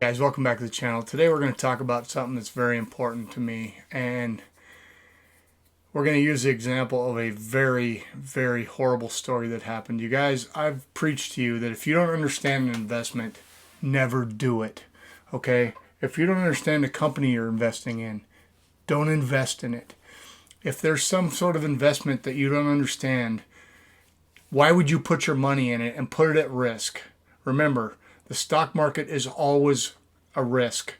Guys, welcome back to the channel. Today we're going to talk about something that's very important to me, and we're going to use the example of a very, very horrible story that happened. You guys, I've preached to you that if you don't understand an investment, never do it. Okay? If you don't understand the company you're investing in, don't invest in it. If there's some sort of investment that you don't understand, why would you put your money in it and put it at risk? Remember, the stock market is always a risk.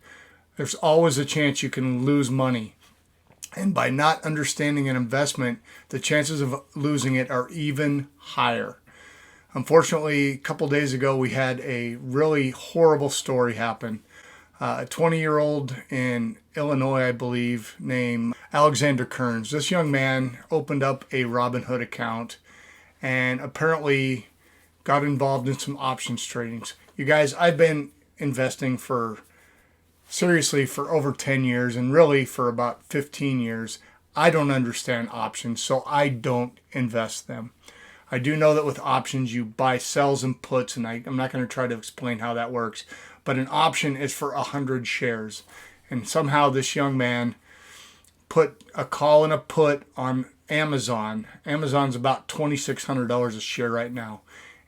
There's always a chance you can lose money. And by not understanding an investment, the chances of losing it are even higher. Unfortunately, a couple days ago, we had a really horrible story happen. A 20-year-old in Illinois, I believe, named Alexander Kearns. This young man opened up a Robinhood account and apparently got involved in some options tradings. You guys, I've been investing for over 10 years and really for about 15 years. I don't understand options, so I don't invest them. I do know that with options you buy sells and puts, and I'm not going to try to explain how that works, but an option is for 100 shares. And somehow this young man put a call and a put on Amazon. Amazon's about $2,600 a share right now.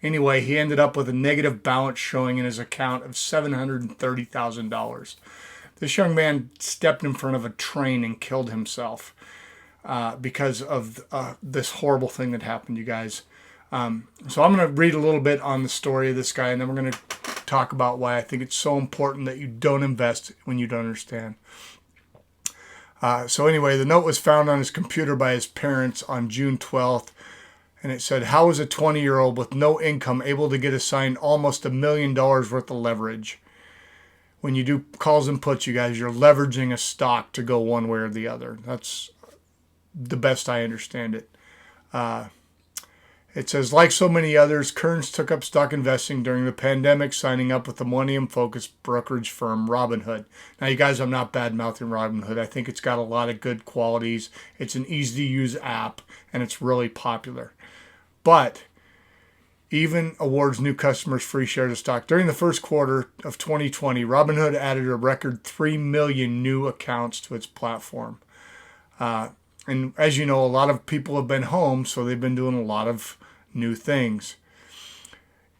Anyway, he ended up with a negative balance showing in his account of $730,000. This young man stepped in front of a train and killed himself because of this horrible thing that happened, you guys. So I'm going to read a little bit on the story of this guy, and then we're going to talk about why I think it's so important that you don't invest when you don't understand. So anyway, the note was found on his computer by his parents on June 12th. And it said, how is a 20-year-old with no income able to get assigned almost $1 million worth of leverage? When you do calls and puts, you guys, you're leveraging a stock to go one way or the other. That's the best I understand it. It says, like so many others, Kearns took up stock investing during the pandemic, signing up with the millennium-focused brokerage firm Robinhood. Now, you guys, I'm not bad-mouthing Robinhood. I think it's got a lot of good qualities. It's an easy-to-use app, and it's really popular. But even awards new customers free shares of stock. During the first quarter of 2020, Robinhood added a record 3 million new accounts to its platform. And as you know, a lot of people have been home, so they've been doing a lot of new things.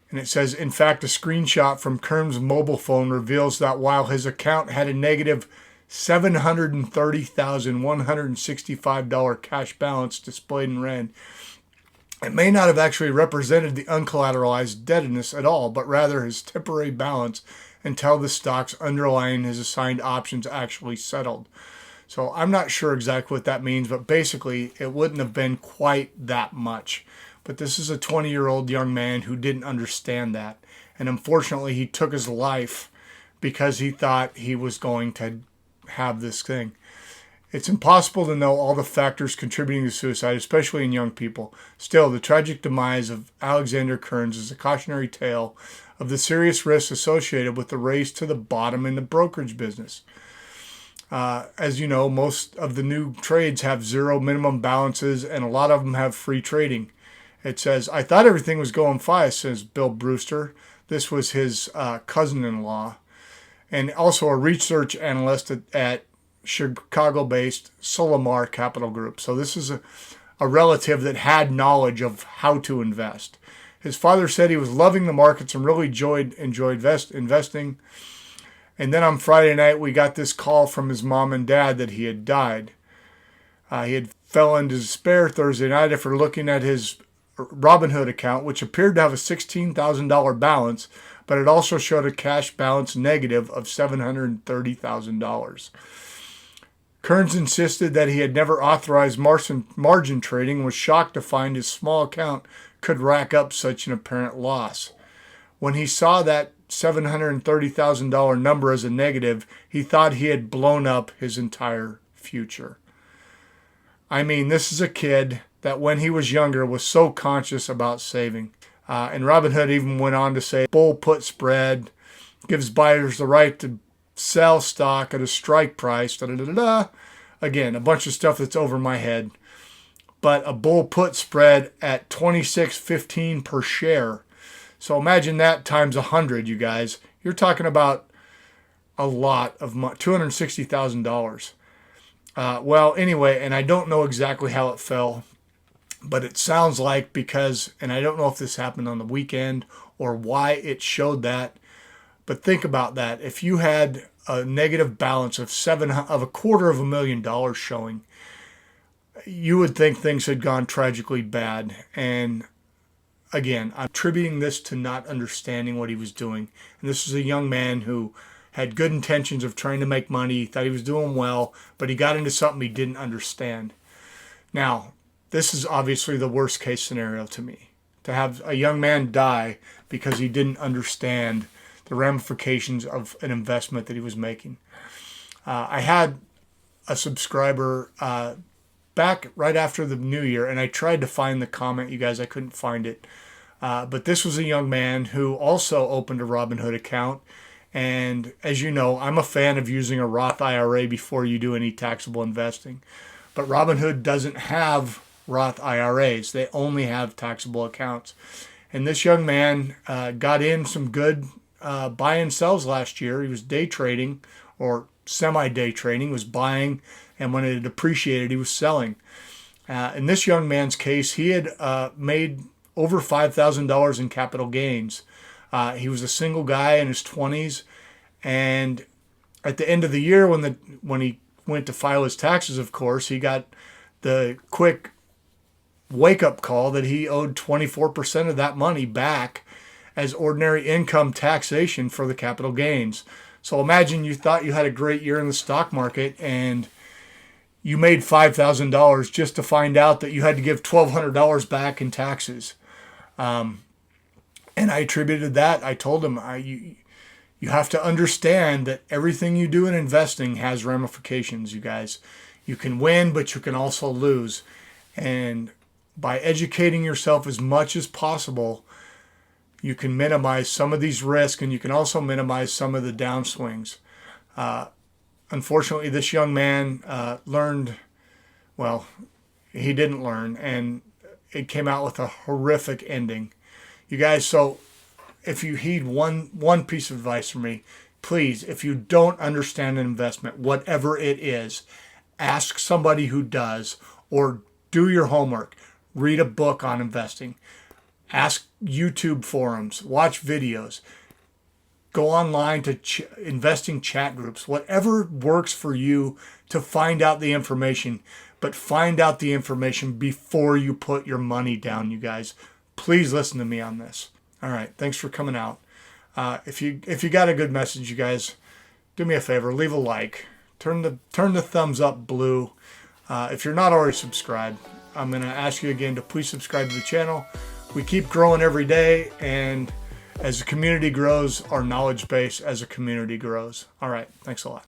And it says, in fact, a screenshot from Kearns' mobile phone reveals that while his account had a negative $730,165 cash balance displayed in red, it may not have actually represented the uncollateralized indebtedness at all, but rather his temporary balance until the stocks underlying his assigned options actually settled. So I'm not sure exactly what that means, but basically it wouldn't have been quite that much. But this is a 20-year-old young man who didn't understand that. And unfortunately, he took his life because he thought he was going to have this thing. It's impossible to know all the factors contributing to suicide, especially in young people. Still, the tragic demise of Alexander Kearns is a cautionary tale of the serious risks associated with the race to the bottom in the brokerage business. As you know, most of the new trades have zero minimum balances, and a lot of them have free trading. It says, I thought everything was going fine, says Bill Brewster. This was his cousin-in-law, and also a research analyst at Chicago-based Solomar Capital Group. So this is a relative that had knowledge of how to invest. His father said he was loving the markets and really enjoyed investing. And then on Friday night, we got this call from his mom and dad that he had died. He had fell into despair Thursday night after looking at his Robinhood account, which appeared to have a $16,000 balance, but it also showed a cash balance negative of $730,000. Kearns insisted that he had never authorized margin trading and was shocked to find his small account could rack up such an apparent loss. When he saw that $730,000 number as a negative, he thought he had blown up his entire future. I mean, this is a kid that when he was younger was so conscious about saving. And Robinhood even went on to say, bull put spread gives buyers the right to sell stock at a strike price, Again, a bunch of stuff that's over my head. But a bull put spread at $26.15 per share. So imagine that times 100, you guys. You're talking about a lot of money, $260,000. Well, anyway, and I don't know exactly how it fell, but it sounds like because, and I don't know if this happened on the weekend or why it showed that, but think about that. If you had a negative balance of $250,000 showing, you would think things had gone tragically bad. And again, I'm attributing this to not understanding what he was doing. And this is a young man who had good intentions of trying to make money, thought he was doing well, but he got into something he didn't understand. Now, this is obviously the worst case scenario to me, to have a young man die because he didn't understand the ramifications of an investment that he was making. I had a subscriber back right after the new year, and I tried to find the comment, you guys, I couldn't find it. But this was a young man who also opened a Robinhood account. And as you know, I'm a fan of using a Roth IRA before you do any taxable investing. But Robinhood doesn't have Roth IRAs. They only have taxable accounts. And this young man got in some good buy and sells last year. He was day trading or semi-day trading, was buying, and when it had appreciated, he was selling. In this young man's case, he had made over $5,000 in capital gains. He was a single guy in his 20s, and at the end of the year, when he went to file his taxes, of course, he got the quick wake-up call that he owed 24% of that money back as ordinary income taxation for the capital gains. So imagine you thought you had a great year in the stock market and you made $5,000 just to find out that you had to give $1,200 back in taxes. And I attributed that. I told him, you have to understand that everything you do in investing has ramifications, you guys. You can win, but you can also lose. And by educating yourself as much as possible, you can minimize some of these risks, and you can also minimize some of the downswings. Unfortunately, this young man learned, well, he didn't learn, and it came out with a horrific ending. You guys, so if you heed one piece of advice from me, please, if you don't understand an investment, whatever it is, ask somebody who does, or do your homework. Read a book on investing. Ask YouTube forums. Watch videos. Go online to investing chat groups. Whatever works for you to find out the information, but find out the information before you put your money down, you guys. Please listen to me on this. All right, thanks for coming out. If you got a good message, you guys, do me a favor, leave a like. Turn the thumbs up blue. If you're not already subscribed, I'm going to ask you again to please subscribe to the channel. We keep growing every day, and as the community grows, our knowledge base as a community grows. All right, thanks a lot.